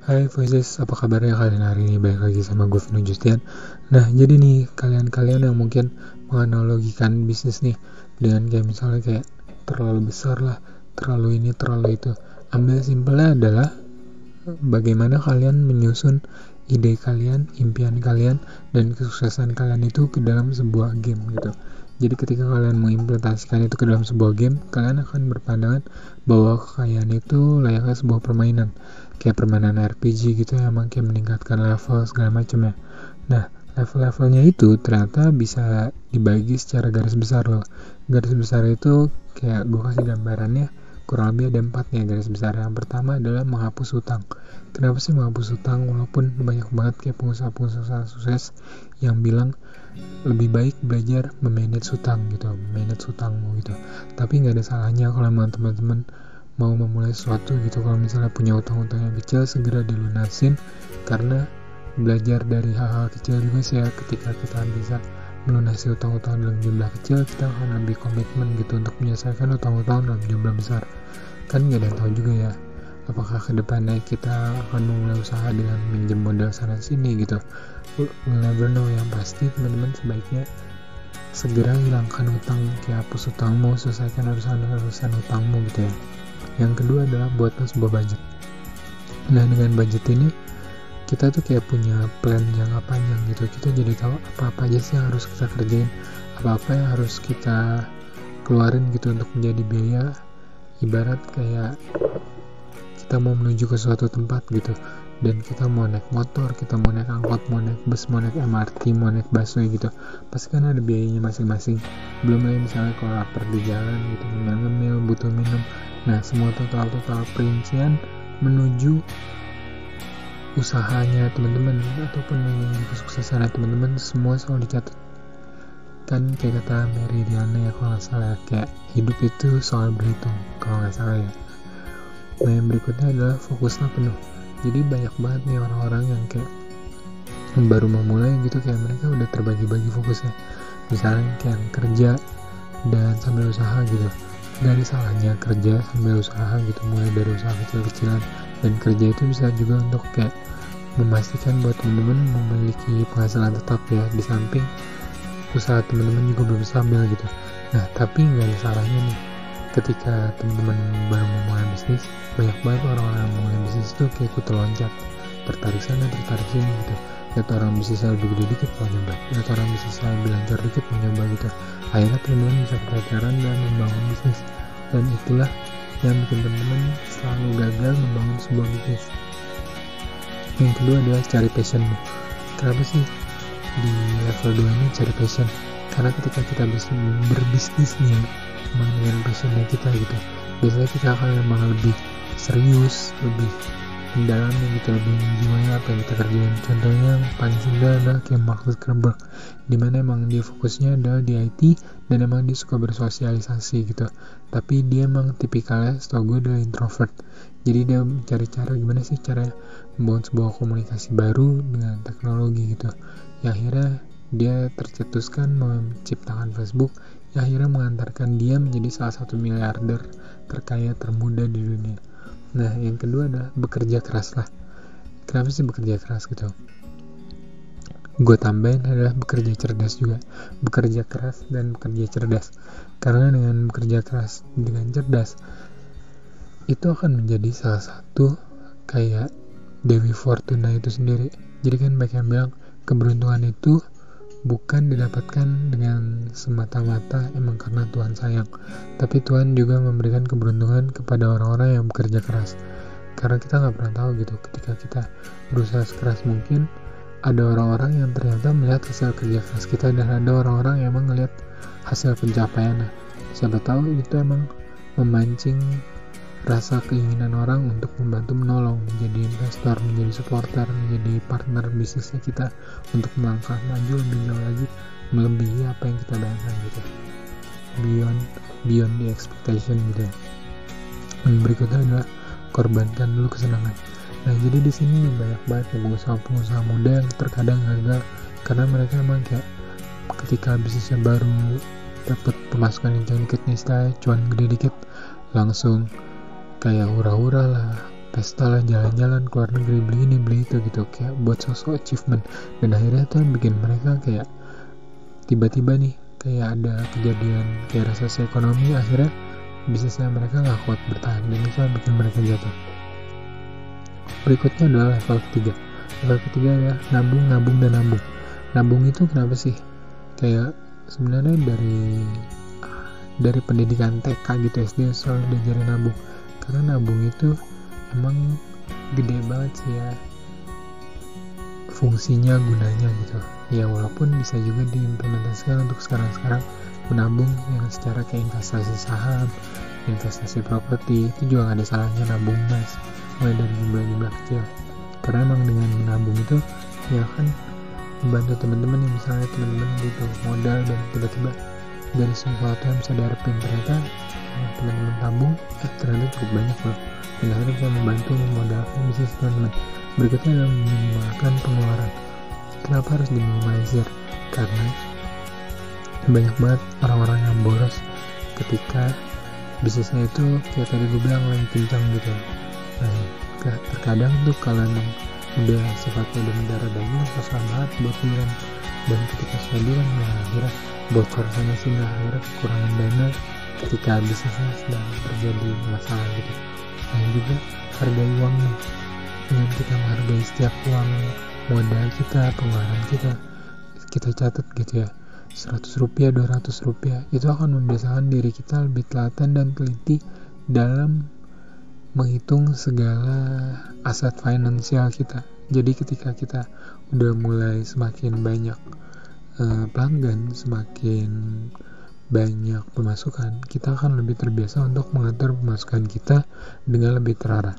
Hai Voices, apa kabarnya kalian hari ini? Balik lagi sama gue Vino Justian. Nah, jadi nih kalian yang mungkin menganalogikan bisnis nih dengan kayak misalnya kayak terlalu besar lah, terlalu ini, terlalu itu. Ambil simpelnya adalah bagaimana kalian menyusun ide kalian, impian kalian, dan kesuksesan kalian itu ke dalam sebuah game gitu. Jadi ketika kalian mengimplementasikan itu ke dalam sebuah game, kalian akan berpandangan bahwa kekayaan itu layaknya sebuah permainan, kayak permainan RPG gitu yang makin meningkatkan level segala macam ya. Nah, level-levelnya itu ternyata bisa dibagi secara garis besar loh. Garis besar itu kayak gue kasih gambarannya kurang lebih ada 4 nih garis besar. Yang pertama adalah menghapus hutang. Kenapa sih menghapus hutang? Walaupun banyak banget kayak pengusaha-pengusaha sukses yang bilang lebih baik belajar memanage hutang gitu, manage hutangmu gitu. Tapi nggak ada salahnya kalau emang teman-teman mau memulai sesuatu gitu. Kalau misalnya punya hutang-hutang yang kecil, segera dilunasin, karena belajar dari hal-hal kecil juga sih ya. Ketika kita bisa melunasi hutang-hutang dalam jumlah kecil, kita akan lebih komitmen gitu untuk menyelesaikan hutang-hutang dalam jumlah besar. Kan nggak ada yang tahu juga ya, apakah kedepannya kita akan memulai usaha dengan minjem modal sana sini gitu. We'll never know. Yang pasti teman-teman sebaiknya segera hilangkan hutang, kayak hapus hutangmu, selesaikan urusan hutangmu gitu ya. Yang kedua adalah buatlah sebuah budget. Nah, dengan budget ini kita tuh kayak punya plan jangka panjang gitu. Kita jadi tahu apa-apa aja sih yang harus kita kerjain, apa-apa yang harus kita keluarin gitu untuk menjadi biaya. Ibarat kayak kita mau menuju ke suatu tempat gitu, dan kita mau naik motor, kita mau naik angkot, mau naik bus, mau naik MRT, mau naik busway gitu, pasti kan ada biayanya masing-masing. Belum lagi misalnya kalau lapar di jalan gitu, ngemil, butuh minum. Nah, semua total perincian menuju usahanya teman-teman ataupun menuju kesuksesannya teman-teman, semua selalu dicatat. Kan kayak kata Mary Diana ya kalau nggak salah, kayak hidup itu soal berhitung kalau nggak salah ya. Nah, yang berikutnya adalah fokusnya penuh. Jadi banyak banget nih orang-orang yang kayak baru memulai gitu, kayak mereka udah terbagi-bagi fokusnya. Misalnya kayak kerja dan sambil usaha gitu. Gak ada salahnya kerja sambil usaha gitu, mulai dari usaha kecil-kecilan. Dan kerja itu bisa juga untuk kayak memastikan buat teman-teman memiliki penghasilan tetap ya, di samping usaha teman-teman juga belum stabil gitu. Nah, tapi gak ada salahnya nih ketika teman-teman baru memulai bisnis, banyak banget orang-orang yang mulai bisnis itu kayak ikut loncat, tertarik sana tertarik sini gitu. Lihat orang bisnisnya lebih gede dikit mau nyoba, lihat orang bisnisnya lebih lancar dikit mau nyoba gitu. Akhirnya teman-teman bisa pacaran dan membangun bisnis. Dan itulah yang bikin teman-teman selalu gagal membangun sebuah bisnis. Yang kedua adalah cari passionmu. Kenapa sih di level 2 ini cari passion? Karena ketika kita berbisnis nih dengan passionnya kita gitu, biasanya kita akan memang lebih serius, lebih mendalami gitu, lebih menjiwai apa yang kita kerjain. Contohnya yang paling simpel adalah kayak Mark Zuckerberg, dimana emang dia fokusnya adalah di IT dan emang dia suka bersosialisasi gitu. Tapi dia emang tipikalnya setahu gue adalah introvert. Jadi dia mencari cara gimana sih cara membangun sebuah komunikasi baru dengan teknologi gitu. Yang akhirnya dia tercetuskan menciptakan Facebook, yang akhirnya mengantarkan dia menjadi salah satu miliarder terkaya termuda di dunia. Nah, yang kedua adalah bekerja keras lah. Kenapa sih bekerja keras gitu? Gue tambahin adalah bekerja cerdas juga. Bekerja keras dan bekerja cerdas. Karena dengan bekerja keras dengan cerdas, itu akan menjadi salah satu kayak Dewi Fortuna itu sendiri. Jadi kan banyak yang bilang keberuntungan itu bukan didapatkan dengan semata-mata emang karena Tuhan sayang, tapi Tuhan juga memberikan keberuntungan kepada orang-orang yang bekerja keras. Karena kita nggak pernah tahu gitu, ketika kita berusaha sekeras mungkin ada orang-orang yang ternyata melihat hasil kerja keras kita, dan ada orang-orang yang emang ngelihat hasil pencapaiannya. Siapa tahu itu emang memancing rasa keinginan orang untuk membantu menolong, menjadi investor, menjadi supporter, menjadi partner bisnisnya kita untuk melangkah maju lebih jauh lagi, melebihi apa yang kita bayangkan gitu, beyond the expectation gitu ya. Dan berikutnya adalah korbankan dulu kesenangan. Nah, jadi di sini banyak banget ya pengusaha-pengusaha muda yang terkadang gagal karena mereka emang kayak ketika bisnisnya baru dapat pemasukan yang dikit nih, cuan gede dikit, langsung kayak hura-hura lah, pesta lah, jalan-jalan keluar negeri, beli ini beli itu gitu, kayak buat sosok achievement. Dan akhirnya tuh bikin mereka kayak tiba-tiba nih kayak ada kejadian kayak resesi ekonomi, akhirnya bisnisnya mereka nggak kuat bertahan, dan itu yang bikin mereka jatuh. Berikutnya adalah level ketiga. Level ketiga ya nabung. Nabung itu kenapa sih? Kayak sebenarnya dari pendidikan TK gitu, SD selalu diajarin nabung, karena nabung itu emang gede banget sih ya fungsinya, gunanya gitu ya, walaupun bisa juga diimplementasikan untuk sekarang menabung yang secara kayak investasi saham, investasi properti, itu juga gak ada salahnya nabung emas mulai dari jumlah kecil, karena emang dengan menabung itu ya kan membantu teman-teman yang misalnya teman-teman butuh modal dan tiba-tiba dari sesuatu yang bisa diharapin ternyata teman-teman tabung ternyata cukup banyak loh, dan akhirnya bisa membantu memodalkan bisnis teman-teman. Berikutnya adalah meminimalkan pengeluaran. Kenapa harus diminimalisir? Karena banyak banget orang-orang yang boros ketika bisnisnya itu kayak tadi gue bilang lagi kencang gitu. Nah, terkadang tuh kalau emang udah sifatnya udah mendarah daging susah banget buat liran, dan ketika sudah liran ya akhirnya bocor sana sini, akhirnya kekurangan dana ketika bisnisnya sedang terjadi masalah gitu. Dan juga hargai uangnya, dengan kita menghargai setiap uang modal kita, pengeluaran kita catat gitu ya, 100 rupiah, 200 rupiah, itu akan membiasakan diri kita lebih telaten dan teliti dalam menghitung segala aset finansial kita. Jadi ketika kita udah mulai semakin banyak pelanggan, semakin banyak pemasukan, kita akan lebih terbiasa untuk mengatur pemasukan kita dengan lebih terarah.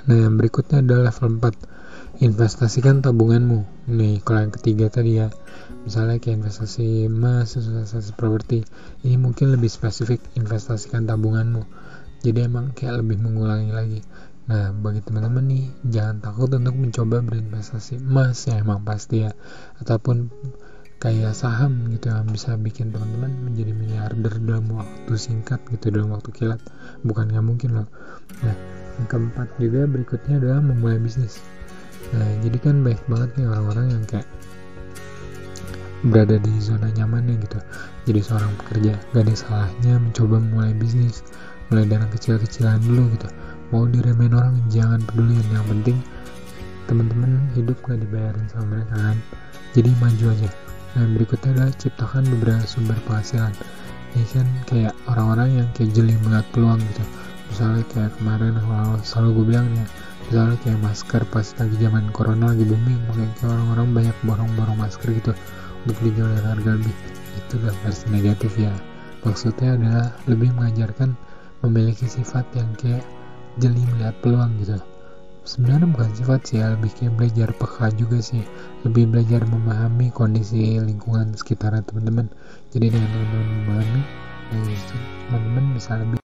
Nah, yang berikutnya adalah level 4, investasikan tabunganmu. Nih, kalau yang ketiga tadi ya, misalnya kayak investasi emas, investasi properti, ini mungkin lebih spesifik, investasikan tabunganmu. Jadi emang kayak lebih mengulangi lagi. Nah, bagi teman-teman nih, jangan takut untuk mencoba berinvestasi emas ya, emang pasti ya, ataupun kayak saham gitu yang bisa bikin teman-teman menjadi miliarder dalam waktu singkat gitu, dalam waktu kilat. Bukan nggak mungkin loh. Nah, yang keempat juga berikutnya adalah memulai bisnis. Nah, jadi kan banyak banget nih orang-orang yang kayak berada di zona nyamannya gitu, jadi seorang pekerja. Gak ada salahnya mencoba memulai bisnis, mulai dari kecil-kecilan dulu gitu. Mau diremehin orang jangan peduli, yang penting teman-teman hidup gak dibayarin sama mereka kan, jadi maju aja. Nah, berikutnya adalah ciptakan beberapa sumber penghasilan. Ini kan kayak orang-orang yang kayak jeli melihat peluang gitu. Misalnya kayak kemarin selalu gue bilang ya, misalnya kayak masker pas lagi zaman corona lagi booming, makanya kayak orang-orang banyak borong-borong masker gitu untuk dijual dengan harga lebih. Itu udah versi negatif ya. Maksudnya adalah lebih mengajarkan memiliki sifat yang kayak jeli melihat peluang gitu. Sebenarnya bukan sifat sih ya, lebih kayak belajar peka juga sih, lebih belajar memahami kondisi lingkungan sekitar teman-teman. Jadi dengan teman-teman memahami, teman-teman bisa lebih